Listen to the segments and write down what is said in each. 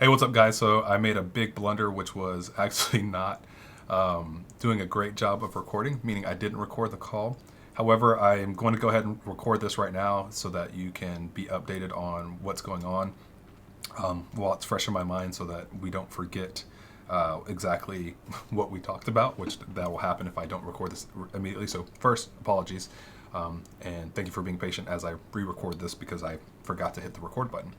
Hey, what's up, guys? So I made a big blunder, which was actually not doing a great job of recording, meaning I didn't record the call. However, I am going to go ahead and record this right now so that you can be updated on what's going on while it's fresh in my mind so that we don't forget exactly what we talked about, which that will happen if I don't record this immediately. So first, apologies. And thank you for being patient as I re-record this because I forgot to hit the record button.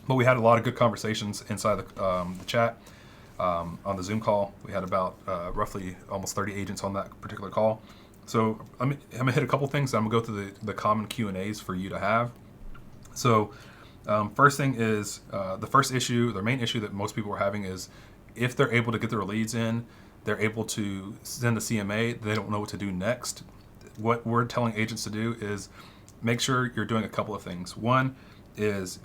But we had a lot of good conversations inside the chat on the Zoom call. We had about roughly almost 30 agents on that particular call. So I'm gonna hit a couple things. I'm gonna go through the common Q&As for you to have. So first thing is the first issue, the main issue that most people are having is if they're able to get their leads in, they're able to send a CMA, they don't know what to do next. What we're telling agents to do is make sure you're doing a couple of things. One is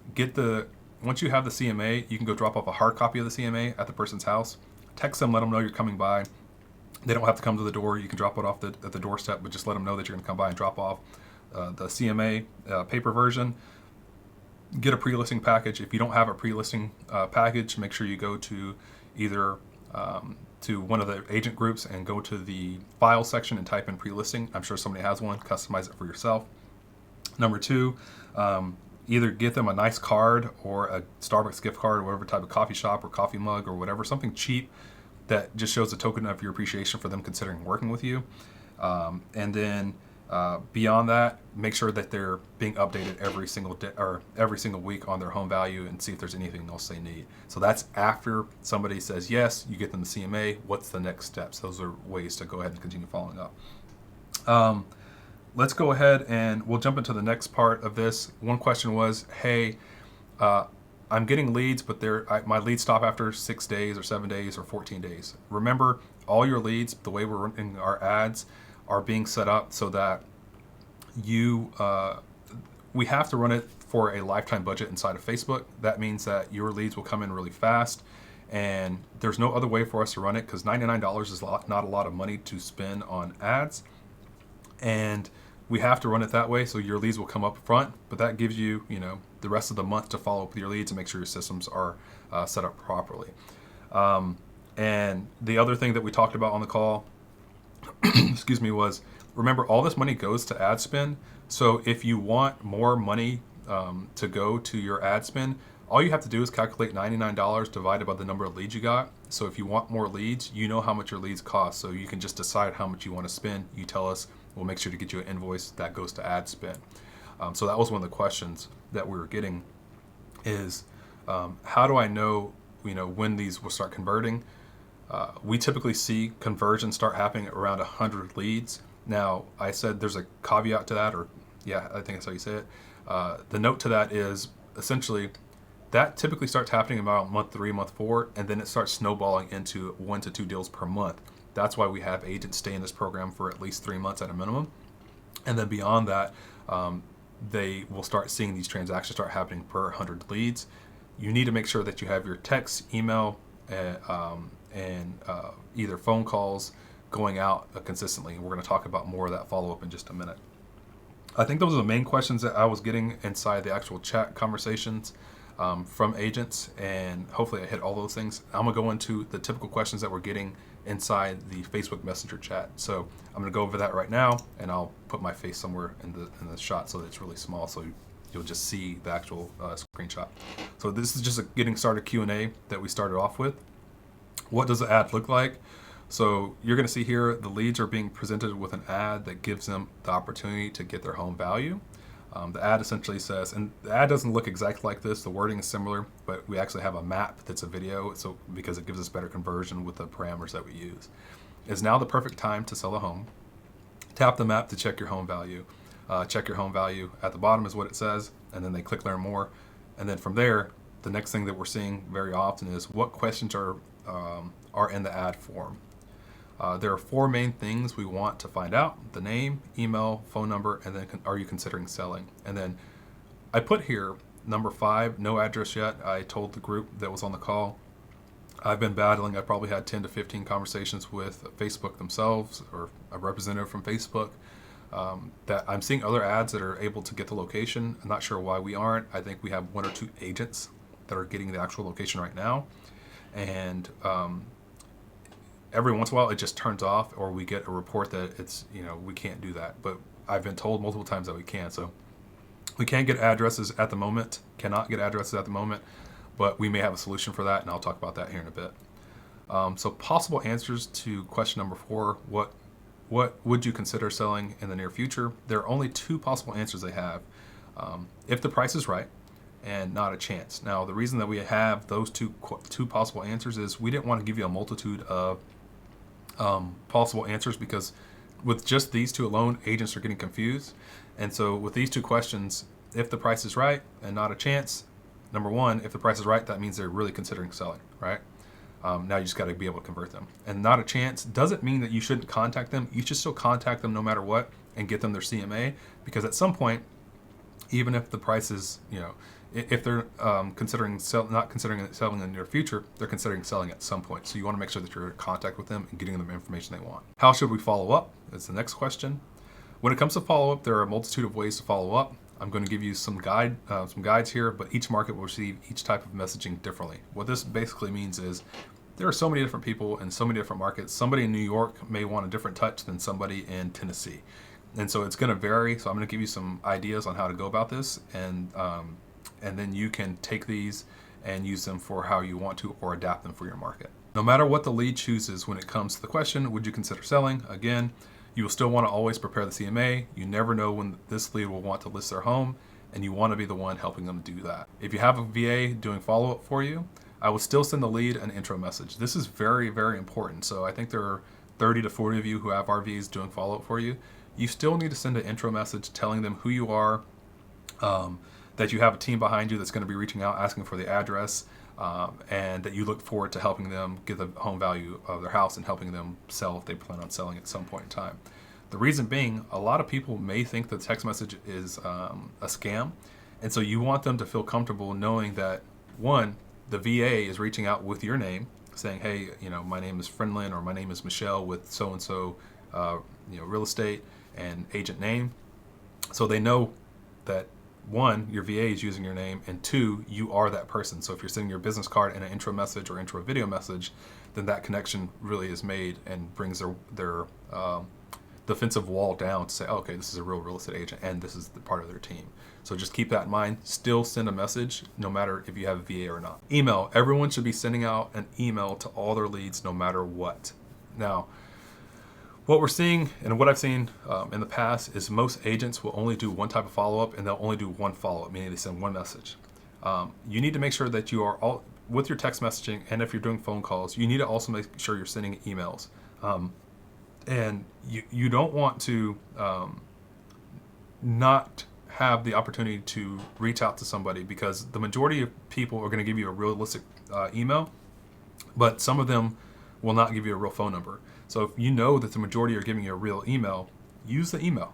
once you have the CMA, you can go drop off a hard copy of the CMA at the person's house. Text them, let them know you're coming by. They don't have to come to the door. You can drop it off at the doorstep, but just let them know that you're going to come by and drop off the CMA paper version. Get a pre-listing package. If you don't have a pre-listing package, make sure you go to either to one of the agent groups and go to the file section and type in pre-listing. I'm sure somebody has one. Customize it for yourself. Number two, either get them a nice card or a Starbucks gift card or whatever type of coffee shop or coffee mug or whatever, something cheap that just shows a token of your appreciation for them considering working with you. And then beyond that, make sure that they're being updated every single day or every single week on their home value and see if there's anything else they need. So that's after somebody says yes, you get them the CMA. What's the next steps? Those are ways to go ahead and continue following up. Let's go ahead and we'll jump into the next part of this. One question was, hey, I'm getting leads, but my leads stop after 6 days or 7 days or 14 days. Remember, all your leads, the way we're running our ads, are being set up so that we have to run it for a lifetime budget inside of Facebook. That means that your leads will come in really fast, and there's no other way for us to run it because $99 is not a lot of money to spend on ads. And we have to run it that way so your leads will come up front, but that gives you, the rest of the month to follow up with your leads and make sure your systems are set up properly. And the other thing that we talked about on the call, excuse me, was remember all this money goes to ad spend. So if you want more money to go to your ad spend, all you have to do is calculate $99 divided by the number of leads you got. So if you want more leads, you know how much your leads cost. So you can just decide how much you want to spend. You tell us, we'll make sure to get you an invoice that goes to ad spend. So that was one of the questions that we were getting is how do I know, when these will start converting? We typically see conversions start happening at around 100 leads. Now, I said there's a caveat to that, or yeah, I think that's how you say it. The note to that is essentially that typically starts happening about month 3, month 4, and then it starts snowballing into 1 to 2 deals per month. That's why we have agents stay in this program for at least 3 months at a minimum. And then beyond that, they will start seeing these transactions start happening per 100 leads. You need to make sure that you have your text, email, and either phone calls going out consistently. And we're going to talk about more of that follow-up in just a minute. I think those are the main questions that I was getting inside the actual chat conversations from agents, and hopefully I hit all those things. I'm going to go into the typical questions that we're getting inside the Facebook Messenger chat. So I'm going to go over that right now, and I'll put my face somewhere in the shot so that it's really small, so you'll just see the actual screenshot. So this is just a getting started Q&A that we started off with. What does the ad look like? So you're going to see here the leads are being presented with an ad that gives them the opportunity to get their home value. The ad essentially says, and the ad doesn't look exactly like this, the wording is similar, but we actually have a map that's a video, so because it gives us better conversion with the parameters that we use. Is now the perfect time to sell a home. Tap the map to check your home value. Check your home value at the bottom is what it says, and then they click learn more. And then from there, the next thing that we're seeing very often is what questions are in the ad form. There are 4 main things we want to find out: the name, email, phone number, and then are you considering selling? And then I put here number 5, no address yet. I told the group that was on the call, I've been battling, I probably had 10 to 15 conversations with Facebook themselves or a representative from Facebook that I'm seeing other ads that are able to get the location. I'm not sure why we aren't. I think we have 1 or 2 agents that are getting the actual location right now. And every once in a while it just turns off, or we get a report that it's, we can't do that. But I've been told multiple times that we can. So we can't get addresses at the moment, cannot get addresses at the moment, but we may have a solution for that, and I'll talk about that here in a bit. So possible answers to question number 4, what would you consider selling in the near future? There are only 2 possible answers they have. If the price is right, and not a chance. Now, the reason that we have those two possible answers is we didn't want to give you a multitude of possible answers, because with just these 2 alone, agents are getting confused. And so with these 2 questions, if the price is right and not a chance, number 1, if the price is right, that means they're really considering selling, right? Now you just got to be able to convert them. And not a chance doesn't mean that you shouldn't contact them. You should still contact them no matter what and get them their CMA, because at some point, even if the price is, if they're not considering selling in the near future, they're considering selling at some point. So you want to make sure that you're in contact with them and getting them information they want. How should we follow up? That's the next question. When it comes to follow-up, there are a multitude of ways to follow up. I'm going to give you some guides here, but each market will receive each type of messaging differently. What this basically means is there are so many different people in so many different markets. Somebody in New York may want a different touch than somebody in Tennessee. And so it's going to vary. So I'm going to give you some ideas on how to go about this, and then you can take these and use them for how you want to, or adapt them for your market. No matter what the lead chooses when it comes to the question, would you consider selling? Again, you will still want to always prepare the CMA. You never know when this lead will want to list their home, and you want to be the one helping them do that. If you have a VA doing follow-up for you, I will still send the lead an intro message. This is very, very important. So I think there are 30 to 40 of you who have RVs doing follow-up for you. You still need to send an intro message telling them who you are, that you have a team behind you that's going to be reaching out, asking for the address, and that you look forward to helping them get the home value of their house and helping them sell if they plan on selling at some point in time. The reason being, a lot of people may think the text message is a scam, and so you want them to feel comfortable knowing that, 1, the VA is reaching out with your name, saying, hey, my name is Friendlin, or my name is Michelle with so-and-so, real estate and agent name. So they know that, 1, your VA is using your name, and 2, you are that person. So if you're sending your business card in an intro message or intro video message, then that connection really is made and brings their defensive wall down to say, oh, okay, this is a real estate agent and this is the part of their team. So just keep that in mind. Still send a message no matter if you have a VA or not. Email. Everyone should be sending out an email to all their leads no matter what. Now, what we're seeing and what I've seen in the past is most agents will only do one type of follow-up, and they'll only do one follow-up, meaning they send one message. You need to make sure that you are all with your text messaging, and if you're doing phone calls, you need to also make sure you're sending emails. And you don't want to not have the opportunity to reach out to somebody, because the majority of people are going to give you a realistic email, but some of them will not give you a real phone number. So if you know that the majority are giving you a real email, use the email.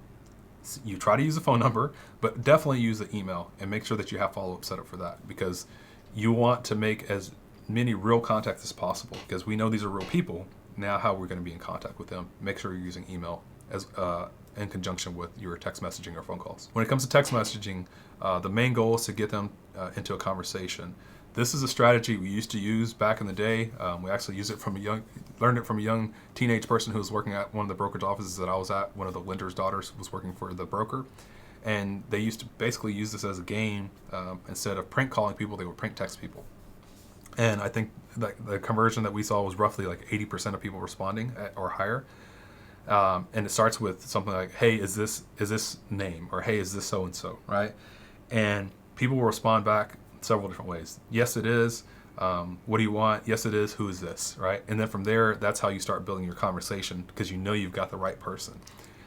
You try to use the phone number, but definitely use the email, and make sure that you have follow-up set up for that, because you want to make as many real contacts as possible, because we know these are real people. Now how we're going to be in contact with them, make sure you're using email as in conjunction with your text messaging or phone calls. When it comes to text messaging, the main goal is to get them into a conversation. This is a strategy we used to use back in the day. We actually used it learned it from a young teenage person who was working at one of the brokerage offices that I was at. One of the lender's daughters was working for the broker, and they used to basically use this as a game. Instead of prank calling people, they would prank text people. And I think the conversion that we saw was roughly like 80% of people responding or higher. And it starts with something like, hey, is this name? Or hey, is this so-and-so, right? And people will respond back several different ways. Yes, it is. What do you want? Yes, it is. Who is this, right? And then from there, that's how you start building your conversation, because you know you've got the right person.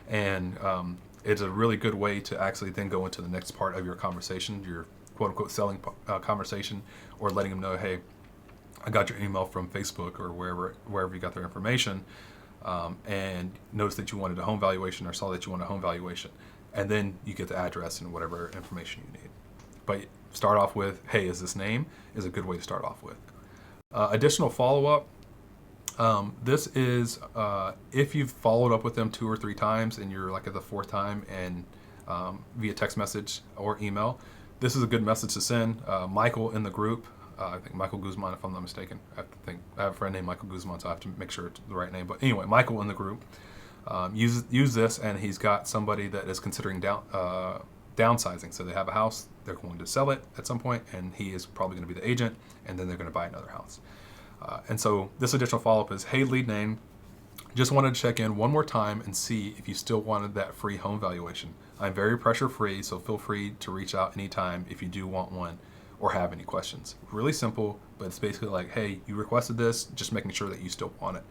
And it's a really good way to actually then go into the next part of your conversation, your quote-unquote selling conversation, or letting them know, hey, I got your email from Facebook or wherever you got their information, and noticed that you wanted a home valuation, or saw that you wanted a home valuation. And then you get the address and whatever information you need. But start off with, hey, is this name, is a good way to start off with. Additional follow-up. This is if you've followed up with them 2 or 3 times and you're like at the 4th time and via text message or email, this is a good message to send. Michael in the group, I think Michael Guzman, if I'm not mistaken. I have a friend named Michael Guzman, so I have to make sure it's the right name. But anyway, Michael in the group, use this, and he's got somebody that is considering downsizing. So they have a house, they're going to sell it at some point, and he is probably going to be the agent, and then they're going to buy another house. And so this additional follow-up is, hey, lead name, just wanted to check in one more time and see if you still wanted that free home valuation. I'm very pressure free, so feel free to reach out anytime if you do want one or have any questions. Really simple, but it's basically like, hey, you requested this, just making sure that you still want it.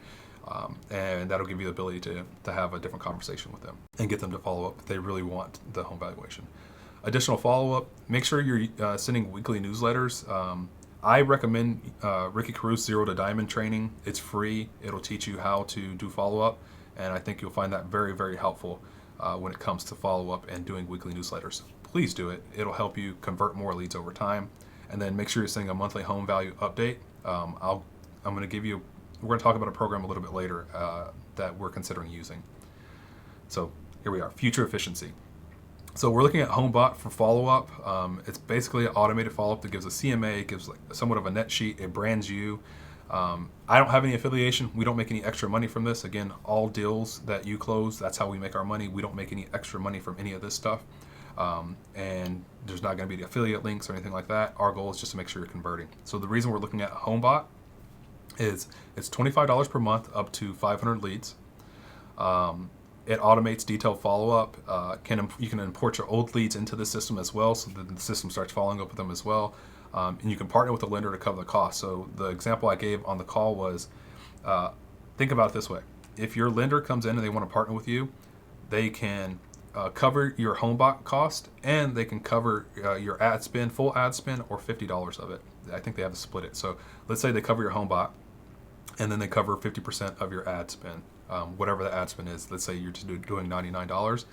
And that'll give you the ability to have a different conversation with them and get them to follow up if they really want the home valuation. Additional follow-up, make sure you're sending weekly newsletters. I recommend Ricky Caruth's Zero to Diamond training. It's free. It'll teach you how to do follow-up, and I think you'll find that very, very helpful when it comes to follow-up and doing weekly newsletters. Please do it. It'll help you convert more leads over time. And then make sure you're sending a monthly home value update. I'm going to give you, we're going to talk about a program a little bit later that we're considering using. So here we are, future efficiency. So we're looking at HomeBot for follow-up. It's basically an automated follow-up that gives a CMA, gives like somewhat of a net sheet. It brands you. I don't have any affiliation. We don't make any extra money from this. Again, all deals that you close, that's how we make our money. We don't make any extra money from any of this stuff. And there's not going to be the affiliate links or anything like that. Our goal is just to make sure you're converting. So the reason we're looking at HomeBot is it's $25 per month up to 500 leads. It automates detailed follow-up. You can import your old leads into the system as well, so that the system starts following up with them as well. And you can partner with a lender to cover the cost. So the example I gave on the call was, think about it this way. If your lender comes in and they want to partner with you, they can cover your HomeBot cost, and they can cover your ad spend, full ad spend, or $50 of it. I think they have to split it. So let's say they cover your HomeBot, and then they cover 50% of your ad spend, whatever the ad spend is. Let's say you're just doing $99,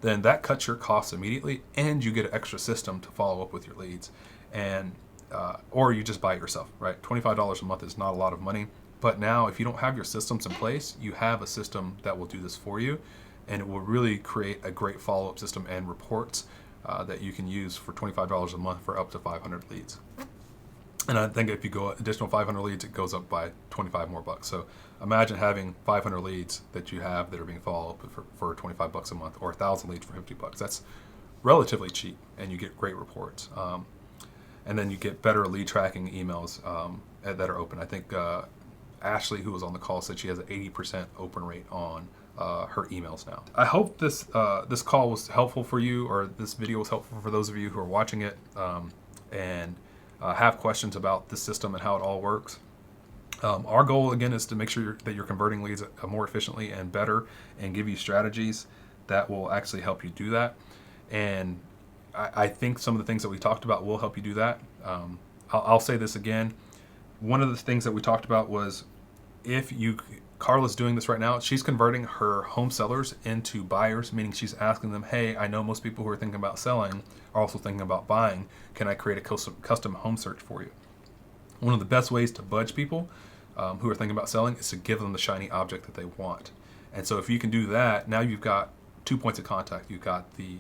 then that cuts your costs immediately, and you get an extra system to follow up with your leads, and or you just buy it yourself, right? $25 a month is not a lot of money, but now if you don't have your systems in place, you have a system that will do this for you, and it will really create a great follow-up system and reports that you can use for $25 a month for up to 500 leads. And I think if you go additional 500 leads, it goes up by 25 more bucks. So imagine having 500 leads that you have that are being followed up for 25 bucks a month, or 1,000 leads for 50 bucks. That's relatively cheap, and you get great reports. And then you get better lead tracking emails that are open. I think Ashley, who was on the call, said she has an 80% open rate on her emails now. I hope this call was helpful for you, or this video was helpful for those of you who are watching it and have questions about this system and how it all works. Our goal, again, is to make sure that you're converting leads more efficiently and better, and give you strategies that will actually help you do that. And I think some of the things that we talked about will help you do that. I'll say this again. One of the things that we talked about was, Carla's doing this right now. She's converting her home sellers into buyers, meaning she's asking them, hey, I know most people who are thinking about selling are also thinking about buying. Can I create a custom home search for you? One of the best ways to budge people who are thinking about selling is to give them the shiny object that they want. And so if you can do that, now you've got 2 points of contact. You've got the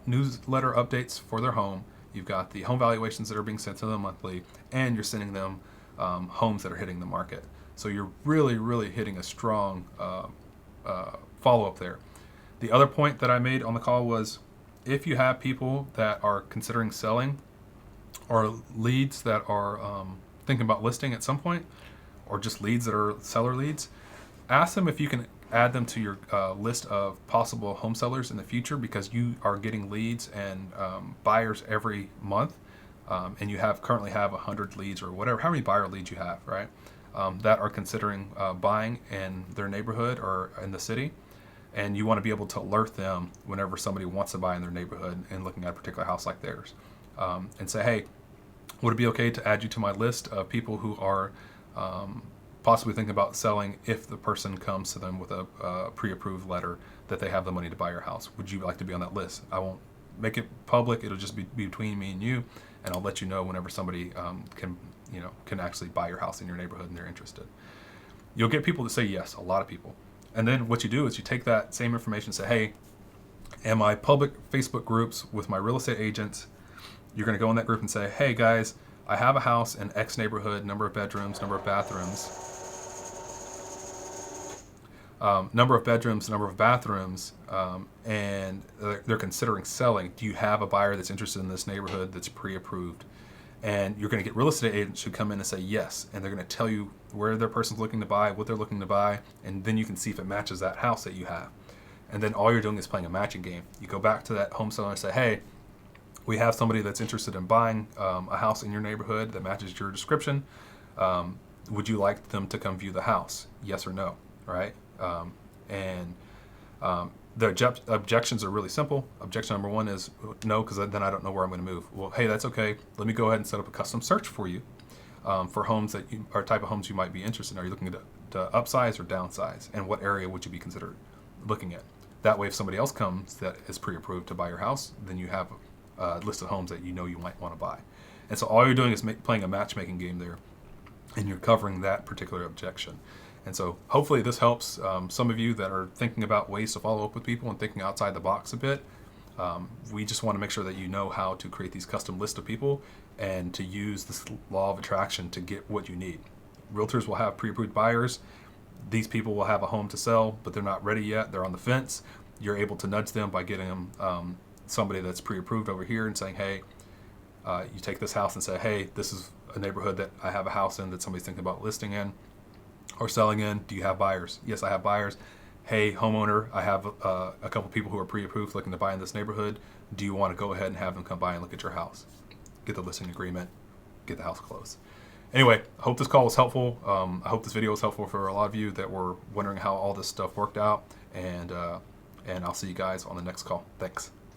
newsletter updates for their home. You've got the home valuations that are being sent to them monthly, and you're sending them homes that are hitting the market. So you're really, really hitting a strong follow-up there. The other point that I made on the call was, if you have people that are considering selling, or leads that are thinking about listing at some point, or just leads that are seller leads, ask them if you can add them to your list of possible home sellers in the future, because you are getting leads and buyers every month, and you currently have 100 leads or whatever, how many buyer leads you have, right? That are considering buying in their neighborhood or in the city, and you want to be able to alert them whenever somebody wants to buy in their neighborhood and looking at a particular house like theirs, and say, hey, would it be okay to add you to my list of people who are possibly thinking about selling if the person comes to them with a pre-approved letter that they have the money to buy your house? Would you like to be on that list? I won't make it public. It'll just be between me and you, and I'll let you know whenever somebody can actually buy your house in your neighborhood and they're interested. You'll get people to say yes, a lot of people. And then what you do is you take that same information and say, hey, in my public Facebook groups with my real estate agents, You're going to go in that group and say, hey guys, I have a house in X neighborhood, number of bedrooms, number of bathrooms, and they're considering selling. Do you have a buyer that's interested in this neighborhood that's pre-approved? And you're going to get real estate agents who come in and say yes, and they're going to tell you where their person's looking to buy, what they're looking to buy, and then you can see if it matches that house that you have. And then all you're doing is playing a matching game. You go back to that home seller and say, hey, we have somebody that's interested in buying a house in your neighborhood that matches your description. Would you like them to come view the house? Yes or no, right? And the objections are really simple. Objection number one is no, because then I don't know where I'm going to move. Well, hey, that's okay. Let me go ahead and set up a custom search for you for homes that you, or type of homes you might be interested in. Are you looking to upsize or downsize? And what area would you be considered looking at? That way, if somebody else comes that is pre-approved to buy your house, then you have a list of homes that you know you might want to buy. And so all you're doing is playing a matchmaking game there, and you're covering that particular objection. And so hopefully this helps some of you that are thinking about ways to follow up with people and thinking outside the box a bit. We just want to make sure that you know how to create these custom lists of people and to use this law of attraction to get what you need. Realtors will have pre-approved buyers. These people will have a home to sell, but they're not ready yet. They're on the fence. You're able to nudge them by getting them somebody that's pre-approved over here and saying, hey, you take this house and say, hey, this is a neighborhood that I have a house in that somebody's thinking about listing in or selling in. Do you have buyers? Yes, I have buyers. Hey, homeowner, I have a couple people who are pre-approved looking to buy in this neighborhood. Do you want to go ahead and have them come by and look at your house? Get the listing agreement, get the house closed. Anyway, I hope this call was helpful. I hope this video was helpful for a lot of you that were wondering how all this stuff worked out. And I'll see you guys on the next call. Thanks.